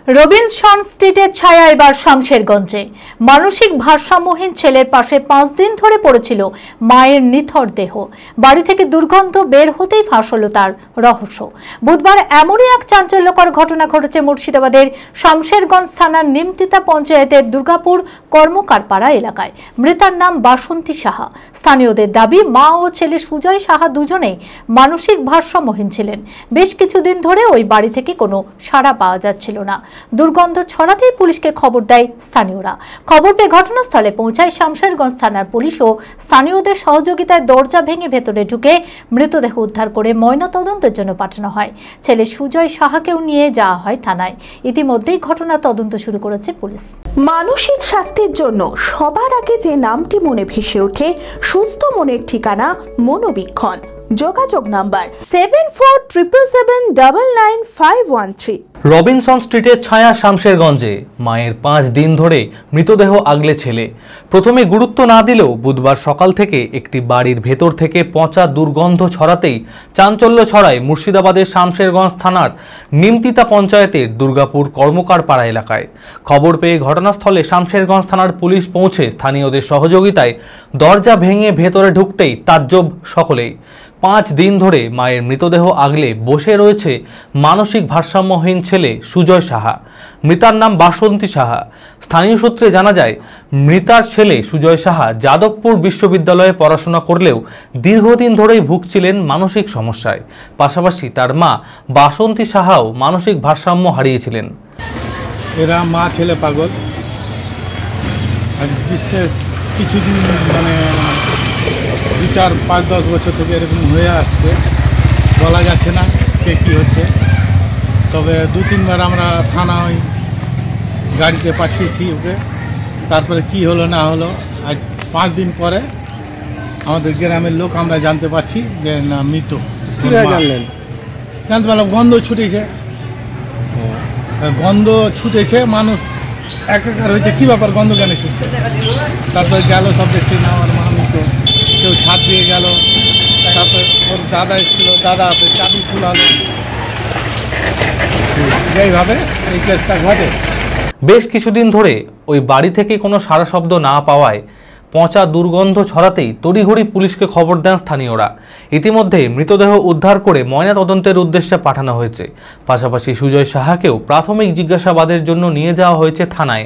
Robinson স্ট্রিটের ছায়া এবার শামশেরগঞ্জে। মানসিক ভারসাম্যহীন ছেলের পাশে 5 দিন ধরে পড়েছিল মায়ের নিথর দেহ। বাড়ি থেকে দুর্গন্ধ বের হতেই ফাঁস হলো তার রহস্য। বুধবার এমনই এক চাঞ্চল্যকর ঘটনা ঘটেছে মুর্শিদাবাদের শামশেরগঞ্জ থানার নিমতিতা পঞ্চায়েতের দুর্গাপুর কর্মকারপাড়া এলাকায়। মৃতার নাম বাসন্তী সাহা। স্থানীয়দের দাবি, মা ও ছেলে সুজয় সাহা দুজনেই মানসিক ভারসাম্যহীন ছিলেন। বেশ কিছুদিন ধরে ওই বাড়ি থেকে কোনো সাড়া পাওয়া যাচ্ছিল না। দুর্গন্ধ ছড়াতেই পুলিশকে খবর দেয় স্থানীয়রা। খবর পেয়ে ঘটনাস্থলে পৌঁছায় শামশেরগঞ্জ থানার পুলিশ ও স্থানীয়দের সহযোগিতায় দরজা ভেঙে ভেতরে ঢুকে মৃতদেহ উদ্ধার করে ময়নাতদন্তের জন্য পাঠানো হয়। ছেলে সুজয় সাহাকেও নিয়ে যাওয়া হয় থানায়। ইতিমধ্যেই ঘটনা তদন্ত শুরু করেছে পুলিশ। মানসিক স্বাস্থ্যের জন্য সবার আগে যে নামটি মনে ভেসে ওঠে, সুস্থ মনের ঠিকানা মনোবীক্ষণ। যোগাযোগ নাম্বার 7477799513। রবিনসন স্ট্রিটের ছায়া শামশেরগঞ্জে মায়ের 5 দিন ধরে মৃতদেহ আগলে ছেলে। প্রথমে গুরুত্ব না দিলেও বুধবার সকাল থেকে একটি বাড়ির ভেতর থেকে পচা দুর্গন্ধ ছড়াতেই চাঞ্চল্য ছড়ায় মুর্শিদাবাদের শামশেরগঞ্জ থানার নিমতিতা পঞ্চায়েতের দুর্গাপুর কর্মকারপাড়া এলাকায়। খবর পেয়ে ঘটনাস্থলে শামশেরগঞ্জ থানার পুলিশ পৌঁছে স্থানীয়দের সহযোগিতায় দরজা ভেঙে ভেতরে ঢুকতেই তাজ্জব সকলেই। 5 দিন ধরে মায়ের মৃতদেহ আগলে বসে রয়েছে মানসিক ভারসাম্যহীন ছেলে সুজয় সাহা। মৃতার নাম বাসন্তী সাহা। স্থানীয় সূত্রে জানা যায়, মৃতার ছেলে সুজয় সাহা যাদবপুর বিশ্ববিদ্যালয়ে পড়াশোনা করলেও দীর্ঘদিন ধরেই ভুগছিলেন মানসিক সমস্যায়। পাশাপাশি তার মা বাসন্তী সাহাও মানসিক ভারসাম্য হারিয়েছিলেন। এরা মা ছেলে পাগল। বিশেষ কিছুদিন 2-4-5-10 বছর থেকে এরকম হয়ে আসছে। বলা যাচ্ছে না কে কী হচ্ছে। তবে 2-3 বার আমরা থানায় গাড়িতে পাঠিয়েছি ওকে। তারপরে কি হলো না হলো, আজ 5 দিন পরে আমাদের গ্রামের লোক আমরা জানতে পারছি যে না মৃত। কীভাবে জানলেন? জানতে পারলাম গন্ধ ছুটেছে। গন্ধ ছুটেছে, মানুষ একাকার হয়েছে, কী ব্যাপার গন্ধ কেন ছুটছে। তারপরে গেল, সব দেখছি না আমার মা মৃত। কেউ ছাদ দিয়ে গেল, তারপরে ওর দাদা এসেছিল, দাদা চাবি খুলালো। এইভাবে এই কেসটা ঘটে। বেশ কিছুদিন ধরে ওই বাড়ি থেকে কোনো সাড়া শব্দ না পাওয়ায় পচা দুর্গন্ধ ছড়াতেই তড়িঘড়ি পুলিশকে খবর দেন স্থানীয়রা। ইতিমধ্যে মৃতদেহ উদ্ধার করে ময়নাতদন্তের উদ্দেশ্যে পাঠানো হয়েছে। পাশাপাশি সুজয় সাহাকেও প্রাথমিক জিজ্ঞাসাবাদের জন্য নিয়ে যাওয়া হয়েছে থানায়।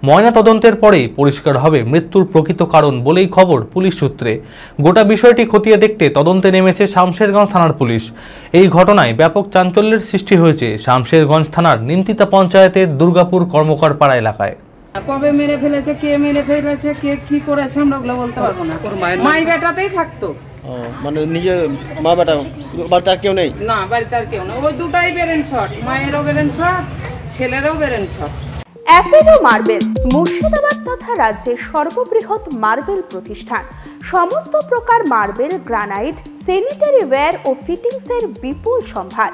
ময়নাতদন্তের পরেই পরিষ্কার হবে মৃত্যুর প্রকৃত কারণ বলেই খবর পুলিশ সূত্রে। গোটা বিষয়টি খতিয়ে দেখতে তদন্তে নেমেছে শামশেরগঞ্জ থানার পুলিশ। এই ঘটনায় ব্যাপক চাঞ্চল্যের সৃষ্টি হয়েছে শামশেরগঞ্জ থানার নিমতিতা পঞ্চায়েতের দুর্গাপুর কর্মকারপাড়া এলাকায়। কবে মেরে ফেলেছে, কে মেরে ফেলেছে, কে কি করেছে আমরা ওগুলো বলতে পারবো না। মাই বেটাতেই থাকতো। মানে নিজে মা বেটা, বাড়িতে আর কেউ নেই? না, বাড়িতে আর কেউ না। ওই দুটাই বেরেন শট, মায়েরও বেরেন শট, ছেলেরও বেরেন শট। অ্যাপেলো মার্বেল মুর্শিদাবাদ তথা রাজ্যের সর্ববৃহৎ মার্বেল প্রতিষ্ঠান। সমস্ত প্রকার মার্বেল, গ্রানাইট, স্যানিটারি ওয়্যার ও ফিটিংসের বিপুল সম্ভার।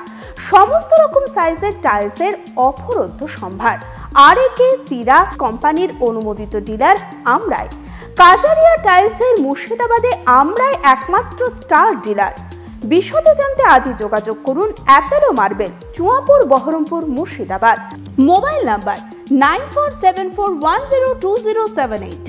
সমস্ত রকম সাইজের টাইলসের অফুরন্ত সম্ভার। আর.এ.কে সিরা কোম্পানির অনুমোদিত ডিলার আমরাই। কাজারিয়া টাইলসের মুর্শিদাবাদে আমরাই একমাত্র স্টার ডিলার। বিশদে জানতে আজই যোগাযোগ করুন Apollo marble, Chuapur, Baharampur, Murshidabad. Mobile number 9474102078।